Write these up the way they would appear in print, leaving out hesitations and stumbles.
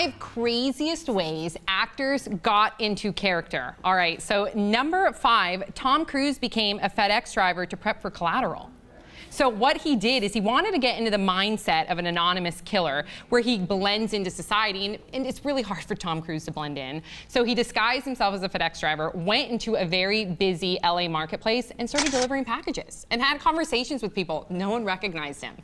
5 craziest ways actors got into character. All right, so number 5, Tom Cruise became a FedEx driver to prep for Collateral. So what he did is he wanted to get into the mindset of an anonymous killer where he blends into society, and it's really hard for Tom Cruise to blend in. So he disguised himself as a FedEx driver, went into a very busy LA marketplace and started delivering packages and had conversations with people. No one recognized him.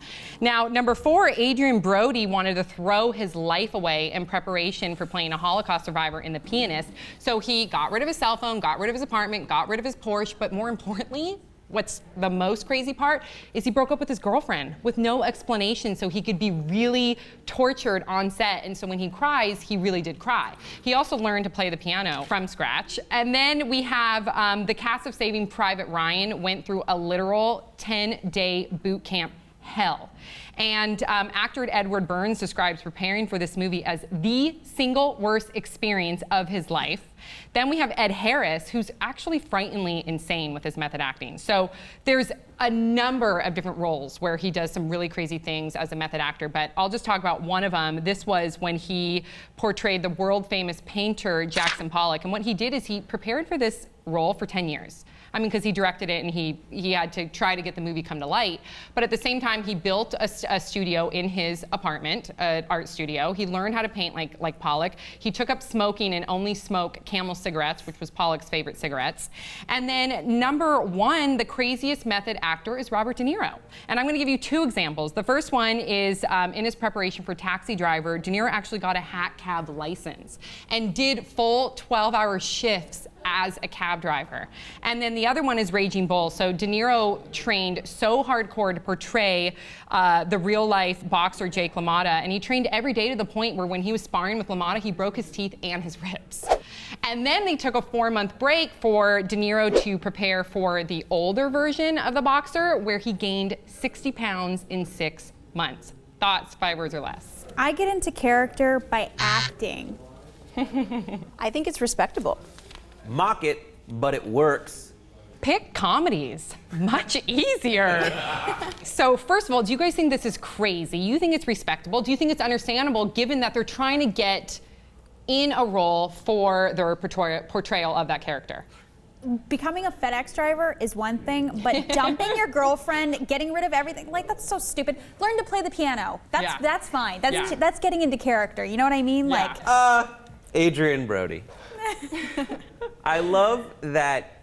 Now, number 4, Adrien Brody wanted to throw his life away in preparation for playing a Holocaust survivor in The Pianist. So he got rid of his cell phone, got rid of his apartment, got rid of his Porsche, but more importantly, what's the most crazy part is he broke up with his girlfriend with no explanation so he could be really tortured on set. And so when he cries, he really did cry. He also learned to play the piano from scratch. And then we have the cast of Saving Private Ryan went through a literal 10-day boot camp hell. And actor Edward Burns describes preparing for this movie as the single worst experience of his life. Then we have Edie Harris, who's actually frighteningly insane with his method acting. So there's a number of different roles where he does some really crazy things as a method actor, but I'll just talk about one of them. This was when he portrayed the world famous painter Jackson Pollock. And what he did is he prepared for this role for 10 years. I mean, because he directed it and he had to try to get the movie come to light. But at the same time, he built a studio in his apartment, an art studio. He learned how to paint like Pollock. He took up smoking and only smoked Camel cigarettes, which was Pollock's favorite cigarettes. And then number 1, the craziest method actor is Robert De Niro. And I'm going to give you 2 examples. The first one is in his preparation for Taxi Driver, De Niro actually got a hack cab license and did full 12-hour shifts as a cab driver. And then the other one is Raging Bull. So De Niro trained so hardcore to portray the real-life boxer Jake LaMotta, and he trained every day to the point where when he was sparring with LaMotta, he broke his teeth and his ribs. And then they took a 4-month break for De Niro to prepare for the older version of the boxer, where he gained 60 pounds in 6 months. Thoughts, 5 words or less? I get into character by acting. I think it's respectable. Mock it, but it works. Pick comedies. Much easier. So first of all, do you guys think this is crazy? You think it's respectable? Do you think it's understandable given that they're trying to get in a role for their portrayal of that character? Becoming a FedEx driver is one thing, but dumping your girlfriend, getting rid of everything, like that's so stupid. Learn to play the piano. That's fine. That's getting into character. You know what I mean? Yeah. Like Adrien Brody. I love that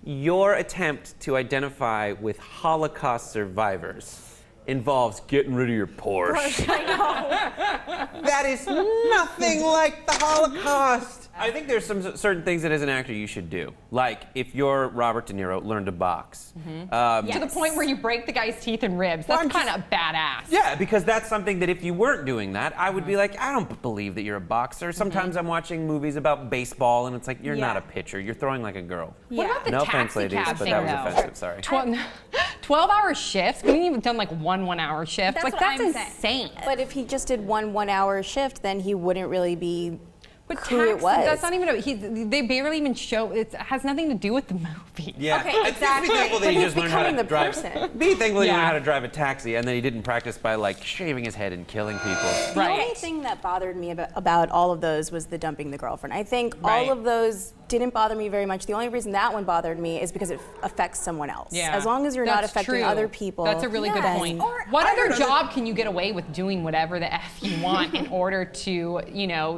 your attempt to identify with Holocaust survivors involves getting rid of your Porsche. I know. That is nothing like the Holocaust. I think there's some certain things that as an actor you should do. Like if you're Robert De Niro, learn to box. To the point where you break the guy's teeth and ribs. That's kind of badass. Yeah, because that's something that if you weren't doing that, I would be like, I don't believe that you're a boxer. Sometimes I'm watching movies about baseball and it's like, you're not a pitcher, you're throwing like a girl. What about the No taxi offense, ladies, cab but thing, that was though? offensive, sorry. 12-hour shifts? Couldn't you have done like one 1-hour shift? That's Like what that's I'm insane. But if he just did one 1-hour shift, then he wouldn't really be But who it was. That's not even they barely even show, it has nothing to do with the movie. Yeah. Okay, exactly. Be thankful that But he he's just learned how to becoming the drive. person. Be thankful he Yeah. learned how to drive a taxi and then he didn't practice by like shaving his head and killing people. The only thing that bothered me about all of those was the dumping the girlfriend. I think all of those didn't bother me very much. The only reason that one bothered me is because it affects someone else. Yeah. As long as you're not That's affecting true. other people. That's a really good Yes. point. Or What other job can you get away with doing whatever the F you want in order to,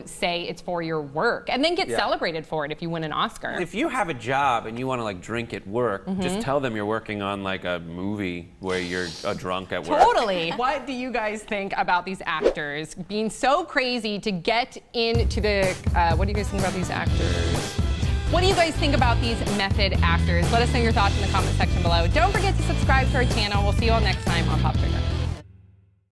say it's for your work and then get celebrated for it if you win an Oscar? If you have a job and you want to like drink at work, just tell them you're working on like a movie where you're a drunk at work. Totally. What do you guys think about these actors being so crazy to get into the, what do you guys think about these actors? What do you guys think about these method actors? Let us know your thoughts in the comment section below. Don't forget to subscribe to our channel. We'll see you all next time on Pop Trigger.